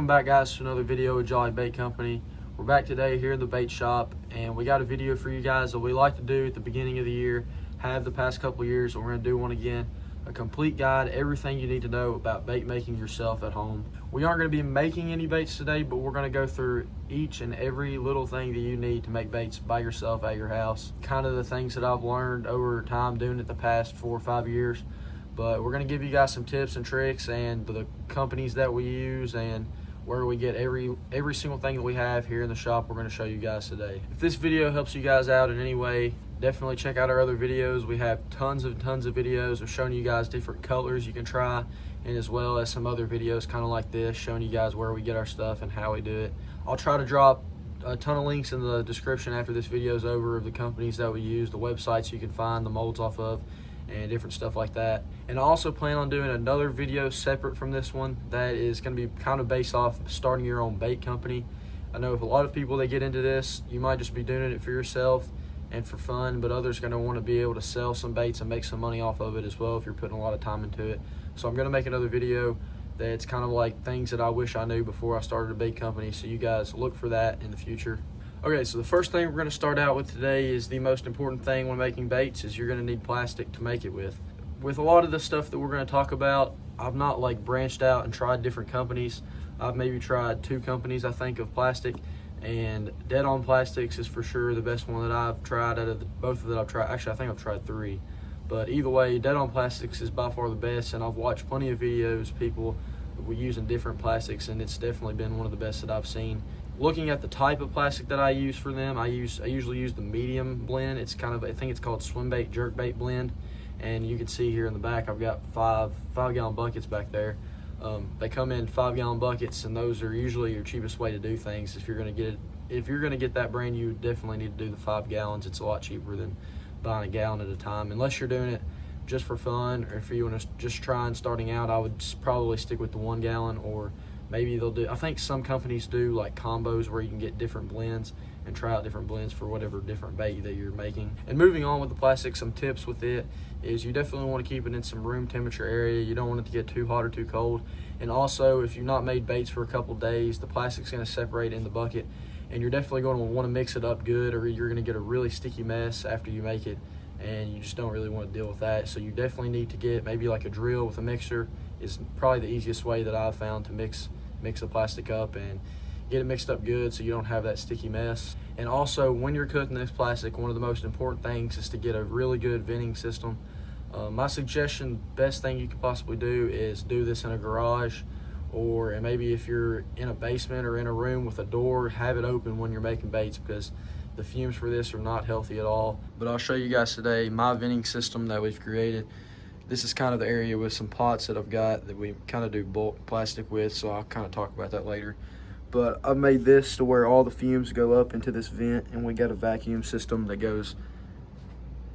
Welcome back, guys, to another video with Jolly Bait Company. We're back today here in the bait shop, and we got a video for you guys that we like to do at the beginning of the year, have the past couple years, and we're going to do one again. A complete guide, everything you need to know about bait making yourself at home. We aren't going to be making any baits today, but we're going to go through each and every little thing that you need to make baits by yourself at your house. Kind of the things that I've learned over time doing it the past 4 or 5 years. But we're going to give you guys some tips and tricks and the companies that we use and where we get every single thing that we have here in the shop. We're going to show you guys today. If this video helps you guys out in any way, definitely check out our other videos. We have tons of videos of showing you guys different colors you can try, and as well as some other videos kind of like this showing you guys where we get our stuff and how we do it. I'll try to drop a ton of links in the description after this video is over of the companies that we use, the websites you can find the molds off of, and different stuff like that. And I also plan on doing another video separate from this one that is going to be kind of based off starting your own bait company. I know if a lot of people that get into this, you might just be doing it for yourself and for fun, but others are going to want to be able to sell some baits and make some money off of it as well if you're putting a lot of time into it. So I'm going to make another video that's kind of like things that I wish I knew before I started a bait company, so you guys look for that in the future. Okay, so the first thing we're going to start out with today is the most important thing when making baits is you're going to need plastic to make it with. With a lot of the stuff that we're going to talk about, I've not like branched out and tried different companies. I've maybe tried 2 companies, I think, of plastic, and Dead On Plastics is for sure the best one that I've tried out of both that I've tried. Actually, I think I've tried 3. But either way, Dead On Plastics is by far the best, and I've watched plenty of videos, people using different plastics, and it's definitely been one of the best that I've seen. Looking at the type of plastic that I use for them, I usually use the medium blend. It's kind of, I think it's called swim bait, jerk bait blend. And you can see here in the back, I've got five gallon buckets back there. They come in 5 gallon buckets, and those are usually your cheapest way to do things. If you're gonna get that brand, you definitely need to do the 5 gallons. It's a lot cheaper than buying a gallon at a time, unless you're doing it just for fun, or if you want to just try and starting out, I would probably stick with the 1 gallon, or maybe they'll do, I think some companies do like combos where you can get different blends and try out different blends for whatever different bait that you're making. And moving on with the plastic, some tips with it is you definitely want to keep it in some room temperature area. You don't want it to get too hot or too cold. And also, if you've not made baits for a couple days, the plastic's going to separate in the bucket, and you're definitely going to want to mix it up good, or you're going to get a really sticky mess after you make it, and you just don't really want to deal with that. So you definitely need to get maybe like a drill with a mixer is probably the easiest way that I've found to mix the plastic up and get it mixed up good so you don't have that sticky mess. And also, when you're cooking this plastic, one of the most important things is to get a really good venting system. My suggestion, best thing you could possibly do is do this in a garage, or maybe if you're in a basement or in a room with a door, have it open when you're making baits, because the fumes for this are not healthy at all. But I'll show you guys today my venting system that we've created. This is kind of the area with some pots that I've got that we kind of do bulk plastic with, so I'll kind of talk about that later. But I've made this to where all the fumes go up into this vent, and we got a vacuum system that goes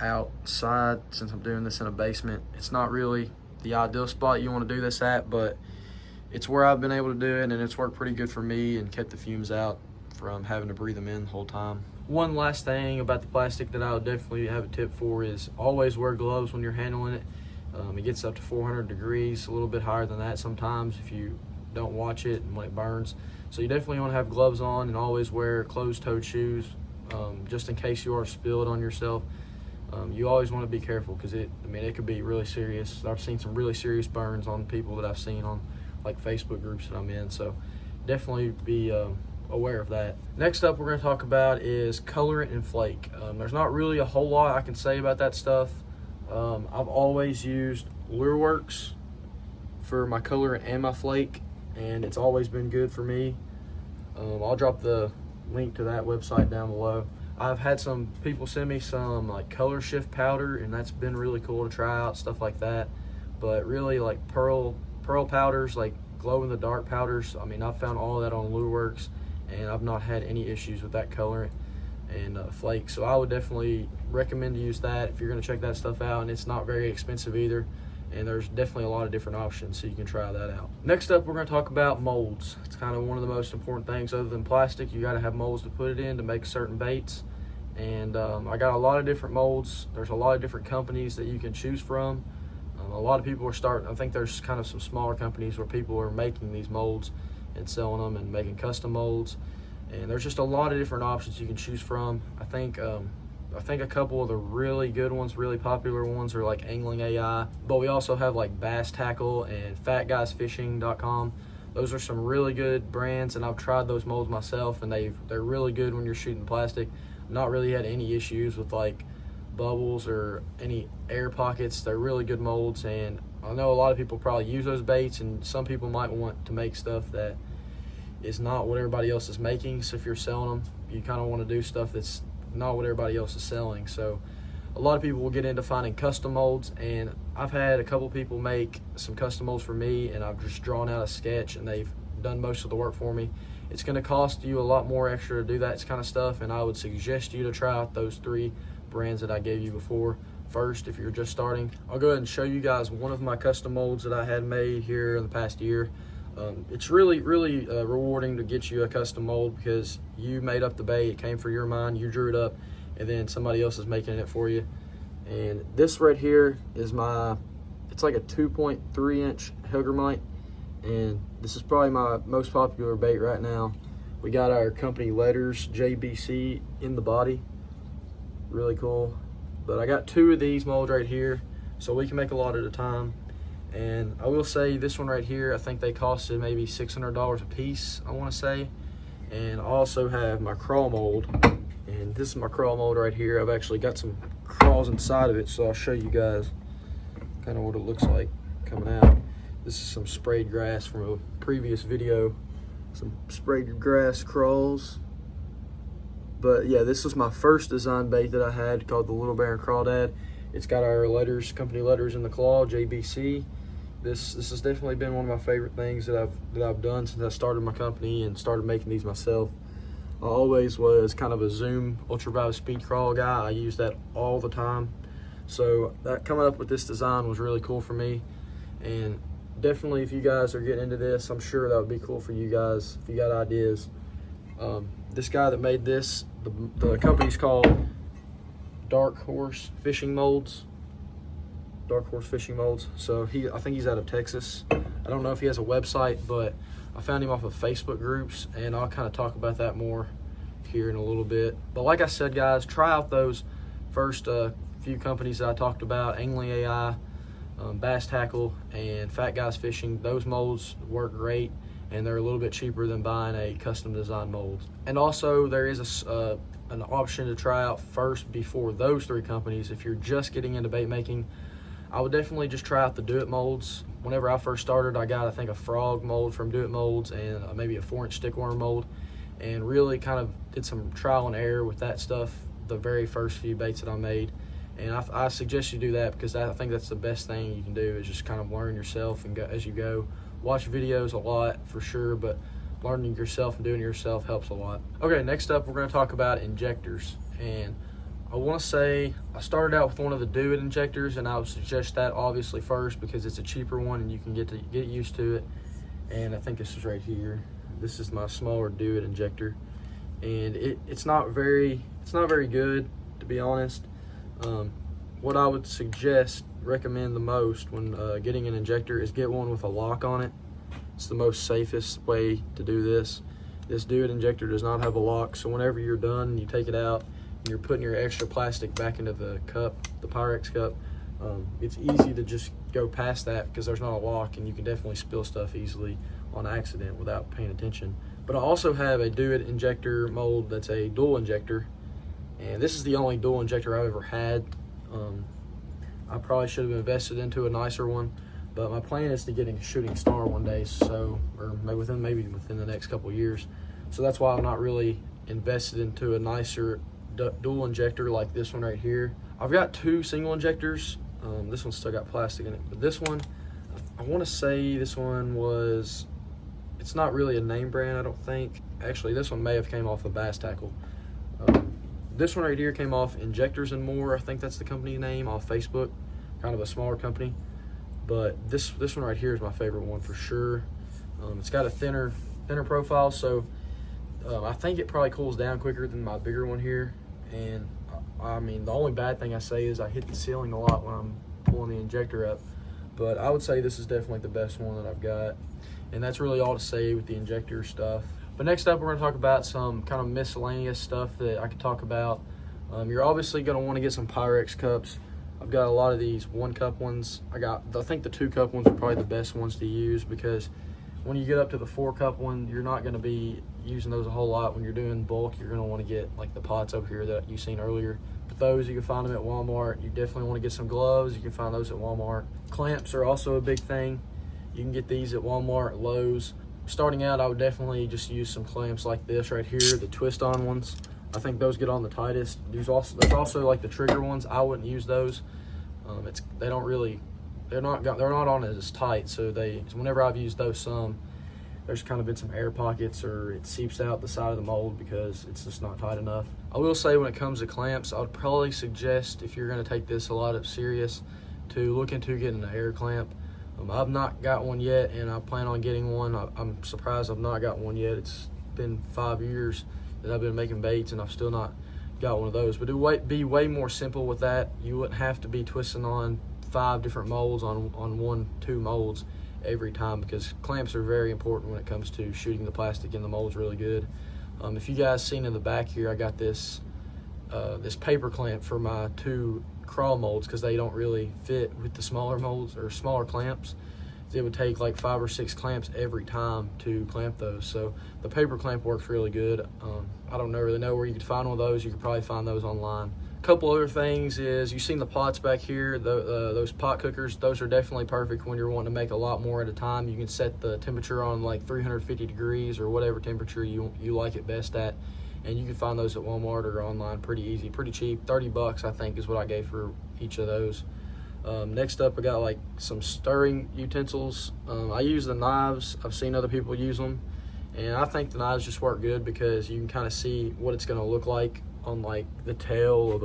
outside. Since I'm doing this in a basement, it's not really the ideal spot you want to do this at, but it's where I've been able to do it, and it's worked pretty good for me and kept the fumes out from having to breathe them in the whole time. One last thing about the plastic that I would definitely have a tip for is always wear gloves when you're handling it. It gets up to 400 degrees, a little bit higher than that sometimes if you don't watch it and when it burns. So you definitely want to have gloves on, and always wear closed-toed shoes, just in case you are spilled on yourself. You always want to be careful, because it could be really serious. I've seen some really serious burns on people that I've seen on like Facebook groups that I'm in, so definitely be aware of that. Next up, we're going to talk about is colorant and flake. There's not really a whole lot I can say about that stuff. I've always used LureWorks for my colorant and my flake, and it's always been good for me. I'll drop the link to that website down below. I've had some people send me some like color shift powder, and that's been really cool to try out, stuff like that. But really, like pearl powders, like glow in the dark powders, I've found all that on LureWorks, and I've not had any issues with that colorant and flake. So I would definitely recommend to use that if you're going to check that stuff out, and it's not very expensive either, and there's definitely a lot of different options, so you can try that out. Next up, we're going to talk about molds. It's kind of one of the most important things. Other than plastic, you got to have molds to put it in to make certain baits, and I got a lot of different molds. There's a lot of different companies that you can choose from. A lot of people are starting, I think there's kind of some smaller companies where people are making these molds, and selling them and making custom molds. And there's just a lot of different options you can choose from. I think a couple of the really good ones, really popular ones, are like Angling AI, but we also have like Bass Tackle and FatGuysFishing.com. Those are some really good brands, and I've tried those molds myself, and they're really good when you're shooting plastic. Not really had any issues with like bubbles or any air pockets. They're really good molds, and I know a lot of people probably use those baits, and some people might want to make stuff that is not what everybody else is making. So if you're selling them, you kind of want to do stuff that's not what everybody else is selling. So a lot of people will get into finding custom molds, and I've had a couple people make some custom molds for me, and I've just drawn out a sketch and they've done most of the work for me. It's going to cost you a lot more extra to do that kind of stuff, and I would suggest you to try out those 3 brands that I gave you before first if you're just starting. I'll go ahead and show you guys one of my custom molds that I had made here in the past year. It's really rewarding to get you a custom mold because you made up the bait, it came from your mind, you drew it up, and then somebody else is making it for you. And this right here is it's like a 2.3 inch Hellgrammite, and this is probably my most popular bait right now. We got our company letters, JBC, in the body. Really cool. But I got 2 of these molds right here, so we can make a lot at a time. And I will say this one right here, I think they costed maybe $600 a piece, I want to say. And I also have my crawl mold, and this is my crawl mold right here. I've actually got some crawls inside of it, so I'll show you guys kind of what it looks like coming out. This is some sprayed grass from a previous video, some sprayed grass crawls. But yeah, this was my first design bait that I had, called the Little Baron Crawdad. It's got our letters, company letters in the claw, JBC. This has definitely been one of my favorite things that I've done since I started my company and started making these myself. I always was kind of a Zoom ultraviolet speed crawl guy. I use that all the time. So coming up with this design was really cool for me. And definitely, if you guys are getting into this, I'm sure that would be cool for you guys if you got ideas. This guy that made this, the company's called Dark Horse Fishing Molds. Dark Horse Fishing Molds. So I think he's out of Texas. I don't know if he has a website, but I found him off of Facebook groups, and I'll kind of talk about that more here in a little bit. But like I said, guys, try out those first few companies that I talked about: Angling AI, Bass Tackle, and Fat Guys Fishing. Those molds work great, and they're a little bit cheaper than buying a custom design mold. And also, there is an option to try out first before those 3 companies. If you're just getting into bait making, I would definitely just try out the Do It molds. Whenever I first started, I got, I think, a frog mold from Do It Molds and maybe a 4-inch stickworm mold, and really kind of did some trial and error with that stuff the very first few baits that I made. And I suggest you do that, because I think that's the best thing you can do, is just kind of learn yourself and go as you go. Watch videos a lot for sure, but learning yourself and doing it yourself helps a lot. Okay, next up we're going to talk about injectors. And I want to say I started out with one of the Do It injectors, and I would suggest that obviously first because it's a cheaper one and you can get used to it. And I think this is right here. This is my smaller Do It injector, and it's not very good, to be honest. What I would recommend the most when getting an injector is get one with a lock on it. It's the most safest way to do this. This Do It injector does not have a lock, so whenever you're done and you take it out and you're putting your extra plastic back into the cup, the Pyrex cup, it's easy to just go past that because there's not a lock, and you can definitely spill stuff easily on accident without paying attention. But I also have a Do It injector mold that's a dual injector, and this is the only dual injector I've ever had. I probably should have invested into a nicer one, but my plan is to get a shooting star one day, so, or maybe within the next couple of years. So that's why I'm not really invested into a nicer dual injector like this one right here. I've got 2 single injectors. This one's still got plastic in it, but this one, I want to say this one was, it's not really a name brand, I don't think. Actually, this one may have came off of Bass Tackle. This one right here came off Injectors and More. I think that's the company name, off Facebook. Kind of a smaller company. But this one right here is my favorite one for sure. It's got a thinner profile, so I think it probably cools down quicker than my bigger one here. And I mean, the only bad thing I say is I hit the ceiling a lot when I'm pulling the injector up. But I would say this is definitely the best one that I've got. And that's really all to say with the injector stuff. But next up, we're going to talk about some kind of miscellaneous stuff that I could talk about. You're obviously going to want to get some Pyrex cups. I've got a lot of these 1-cup ones. I think the 2-cup ones are probably the best ones to use, because when you get up to the 4-cup one, you're not going to be using those a whole lot. When you're doing bulk, you're going to want to get like the pots over here that you've seen earlier. But those, you can find them at Walmart. You definitely want to get some gloves. You can find those at Walmart. Clamps are also a big thing. You can get these at Walmart, Lowe's. Starting out, I would definitely just use some clamps like this right here, the twist-on ones. I think those get on the tightest. There's also like the trigger ones. I wouldn't use those. They're not on as tight. So whenever I've used those there's kind of been some air pockets, or it seeps out the side of the mold because it's just not tight enough. I will say, when it comes to clamps, I would probably suggest, if you're going to take this a lot of serious, to look into getting an air clamp. I've not got one yet, and I plan on getting one. I'm surprised I've not got one yet. It's been 5 years that I've been making baits, and I've still not got one of those. But it would be way more simple with that. You wouldn't have to be twisting on 5 different molds on 1-2 molds every time, because clamps are very important when it comes to shooting the plastic in the molds really good. If you guys seen in the back here, I got this paper clamp for my 2 crawl molds, because they don't really fit with the smaller molds or smaller clamps. It would take like 5 or 6 clamps every time to clamp those. So the paper clamp works really good. I don't really know where you could find one of those. You could probably find those online. A couple other things is, you've seen the pots back here, those pot cookers. Those are definitely perfect when you're wanting to make a lot more at a time. You can set the temperature on like 350 degrees or whatever temperature you like it best at. And you can find those at Walmart or online pretty easy, pretty cheap. 30 bucks, I think, is what I gave for each of those. Next up, I got like some stirring utensils. I use the knives. I've seen other people use them, and I think the knives just work good because you can kind of see what it's going to look like on like the tail of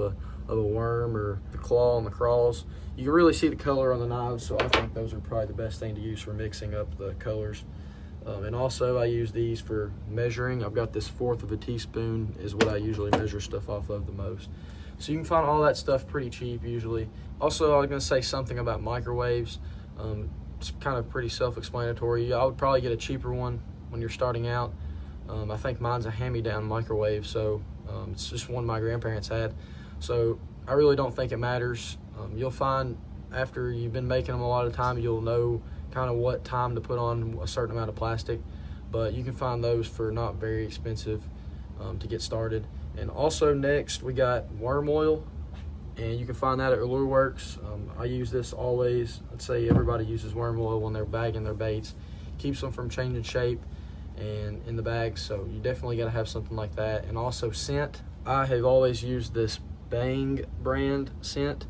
a worm, or the claw on the crawls. You can really see the color on the knives, so I think those are probably the best thing to use for mixing up the colors. And also, I use these for measuring. I've got this 1/4 of a teaspoon is what I usually measure stuff off of the most. So you can find all that stuff pretty cheap usually. Also, I was going to say something about microwaves. It's kind of pretty self-explanatory. I would probably get a cheaper one when you're starting out. I think mine's a hand-me-down microwave, so it's just one my grandparents had. So I really don't think it matters. You'll find after you've been making them a lot of time, you'll know kind of what time to put on a certain amount of plastic, but you can find those for not very expensive to get started. And also, next we got worm oil, and you can find that at Lure Works. I use this always. I'd say everybody uses worm oil when they're bagging their baits. Keeps them from changing shape and in the bags, so you definitely got to have something like that. And also scent. I have always used this Bang brand scent.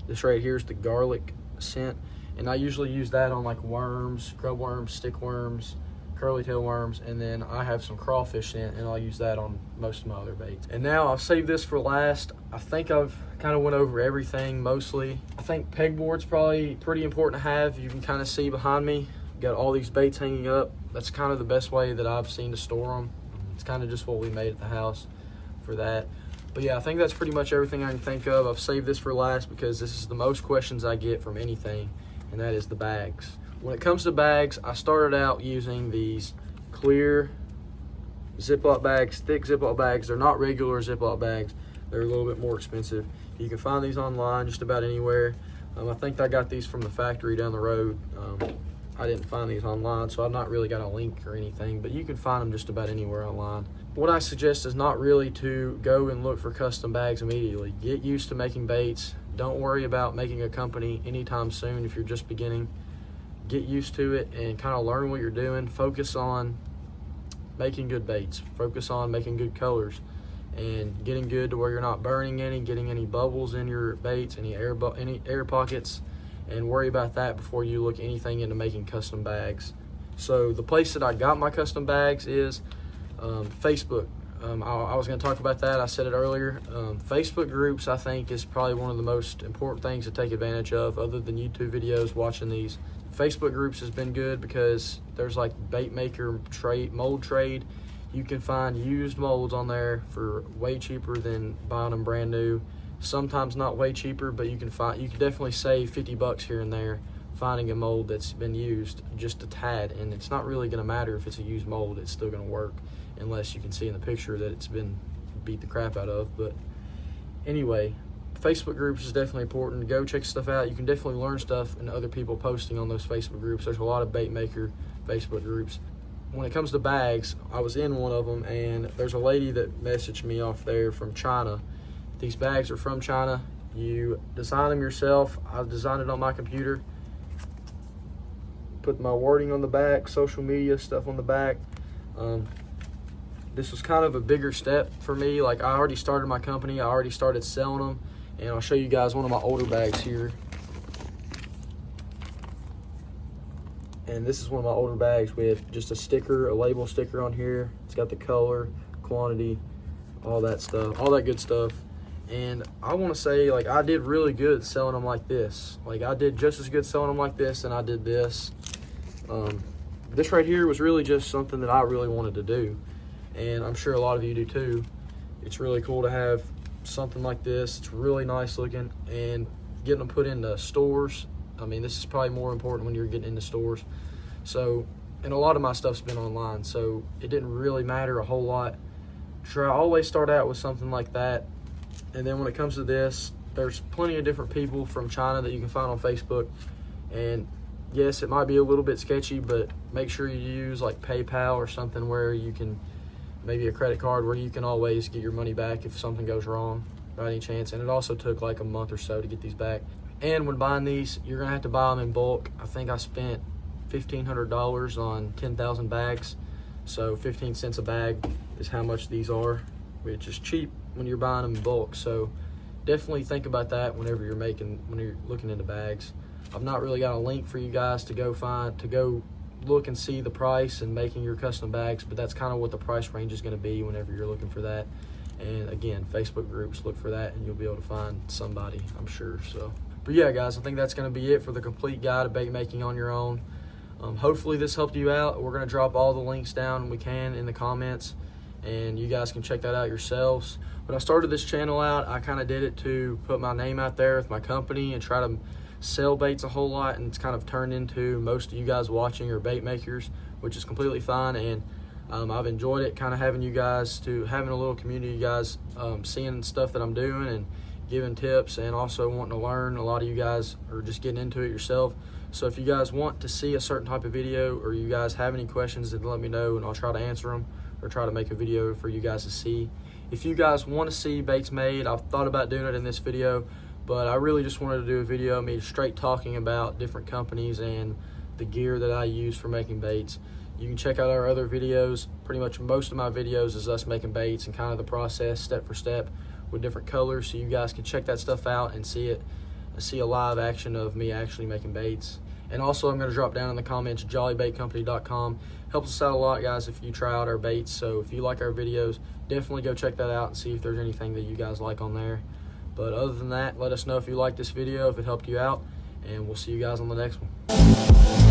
This right here is the garlic scent, and I usually use that on like worms, grub worms, stick worms, curly tail worms, and then I have some crawfish scent, and I'll use that on most of my other baits. And now I'll save this for last. I think I've kind of went over everything mostly. I think pegboard's probably pretty important to have. You can kind of see behind me, got all these baits hanging up. That's kind of the best way that I've seen to store them. It's kind of just what we made at the house for that. But yeah, I think that's pretty much everything I can think of. I've saved this for last because this is the most questions I get from anything, and that is the bags. When it comes to bags, I started out using these clear Ziploc bags, thick Ziploc bags. They're not regular Ziploc bags. They're a little bit more expensive. You can find these online just about anywhere. I think I got these from the factory down the road. I didn't find these online, so I've not really got a link or anything, but you can find them just about anywhere online. What I suggest is not really to go and look for custom bags immediately. Get used to making baits. Don't worry about making a company anytime soon if you're just beginning. Get used to it and kind of learn what you're doing. Focus on making good baits. Focus on making good colors and getting good to where you're not burning any, getting any bubbles in your baits, any air pockets, and worry about that before you look anything into making custom bags. So the place that I got my custom bags is Facebook. I was going to talk about that. I said it earlier. Facebook groups, I think, is probably one of the most important things to take advantage of, other than YouTube videos, watching these. Facebook groups has been good because there's like bait maker trade, mold trade. You can find used molds on there for way cheaper than buying them brand new. Sometimes not way cheaper, but you can definitely save 50 bucks here and there finding a mold that's been used just a tad, and it's not really going to matter if it's a used mold. It's still going to work unless you can see in the picture that it's been beat the crap out of. But anyway, Facebook groups is definitely important. Go check stuff out. You can definitely learn stuff and other people posting on those Facebook groups. There's a lot of bait maker Facebook groups. When it comes to bags, I was in one of them, and there's a lady that messaged me off there from China. These bags are from China. You design them yourself. I designed it on my computer. Put my wording on the back, social media stuff on the back. This was kind of a bigger step for me. Like, I already started my company. I already started selling them. And I'll show you guys one of my older bags here. And this is one of my older bags with just a sticker, a label sticker on here. It's got the color, quantity, all that stuff, all that good stuff. And I want to say, like, I did really good selling them like this. Like, I did just as good selling them like this than I did this. This right here was really just something that I really wanted to do, and I'm sure a lot of you do too. It's really cool to have something like this. It's really nice looking, and getting them put into stores. I mean, this is probably more important when you're getting into stores. So, and a lot of my stuff's been online, so it didn't really matter a whole lot. Sure, I always start out with something like that, and then when it comes to this, there's plenty of different people from China that you can find on Facebook. And yes, it might be a little bit sketchy, but make sure you use like PayPal or something where you can, maybe a credit card where you can always get your money back if something goes wrong by any chance. And it also took like a month or so to get these back. And when buying these, you're gonna have to buy them in bulk. I think I spent $1,500 on 10,000 bags. So 15 cents a bag is how much these are, which is cheap when you're buying them in bulk. So definitely think about that when you're looking into bags. I've not really got a link for you guys to go look and see the price and making your custom bags, but that's kind of what the price range is going to be whenever you're looking for that. And again, Facebook groups, look for that and you'll be able to find somebody, I'm sure. So, but yeah, guys, I think that's going to be it for the complete guide to bait making on your own. Hopefully this helped you out. We're going to drop all the links down we can in the comments, and you guys can check that out yourselves. When I started this channel out, I kind of did it to put my name out there with my company and try to sell baits a whole lot, and it's kind of turned into most of you guys watching are bait makers, which is completely fine. And I've enjoyed it, kind of having a little community, you guys seeing stuff that I'm doing and giving tips, and also wanting to learn. A lot of you guys are just getting into it yourself. So if you guys want to see a certain type of video, or you guys have any questions, then let me know and I'll try to answer them, or try to make a video for you guys to see. If you guys want to see baits made, I've thought about doing it in this video, but I really just wanted to do a video of me straight talking about different companies and the gear that I use for making baits. You can check out our other videos. Pretty much most of my videos is us making baits and kind of the process step for step with different colors, so you guys can check that stuff out and see a live action of me actually making baits. And also, I'm going to drop down in the comments jollybaitcompany.com. Helps us out a lot, guys, if you try out our baits. So if you like our videos, definitely go check that out and see if there's anything that you guys like on there. But other than that, let us know if you like this video, if it helped you out, and we'll see you guys on the next one.